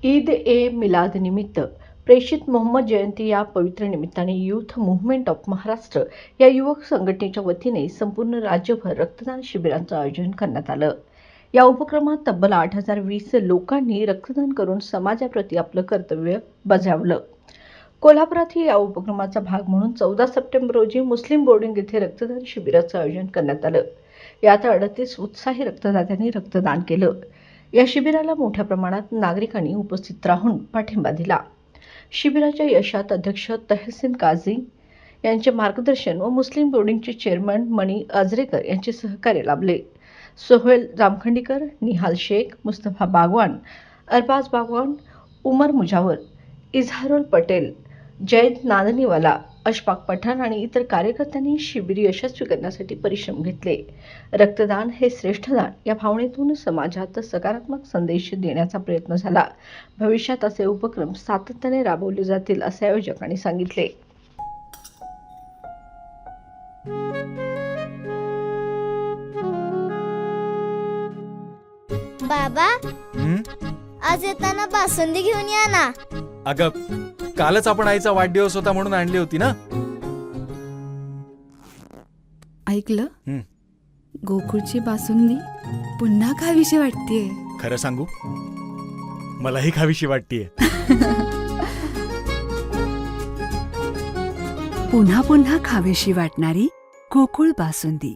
ईद ए मिलाद निमित्त प्रेषित मोहम्मद जयंती या पवित्र निमित्ताने यूथ मूव्हमेंट ऑफ महाराष्ट्र या युवक संघटनेच्या वतीने संपूर्ण राज्यभर रक्तदान शिबिरांचं आयोजन करण्यात आलं। या उपक्रमात तब्बल 8020 लोकांनी रक्तदान करून समाजाप्रती आपलं कर्तव्य बजावलं। कोल्हापुरातही या उपक्रमाचा भाग म्हणून 14 सप्टेंबर रोजी मुस्लिम बोर्डिंग येथे रक्तदान शिबिराचं आयोजन करण्यात आलं। यात 38 उत्साही रक्तदात्यांनी रक्तदान केलं। या शिबिराला मोठ्या प्रमाणात नागरिकांनी उपस्थित राहून पाठिंबा दिला। शिबिराच्या यशात अध्यक्ष तहसीन काझी यांचे मार्गदर्शन व मुस्लिम बोर्डिंगचे चेअरमन मणी आजरेकर यांचे सहकार्य लाभले। सोहेल जामखंडीकर, निहाल शेख, मुस्तफा बागवान, अरबाज बागवान, उमर मुजावर, इजहारुल पटेल, जैद नांदनीवाला, अशफाक पठाण आणि इतर कार्यकर्त्यांनी शिबिर यशस्वी करण्यासाठी परिश्रम घेतले। रक्तदान हे श्रेष्ठ दान या भावनेतून समाजात सकारात्मक संदेश देण्याचा प्रयत्न झाला। भविष्यात असे उपक्रम सातत्याने राबवले जातील असे आयोजकांनी सांगितले। बाबा, आज येताना बासुंदी घेऊन या ना। अगं, कालच आपण आईचा वाढदिवस होता म्हणून आणली होती ना। ऐकलं, गोकुळची बासुंदी पुन्हा खावीशी वाटतेय। खरं सांगू, मलाही खावीशी वाटतेय। पुन्हा पुन्हा खावीशी वाटणारी गोकुळ बासुंदी।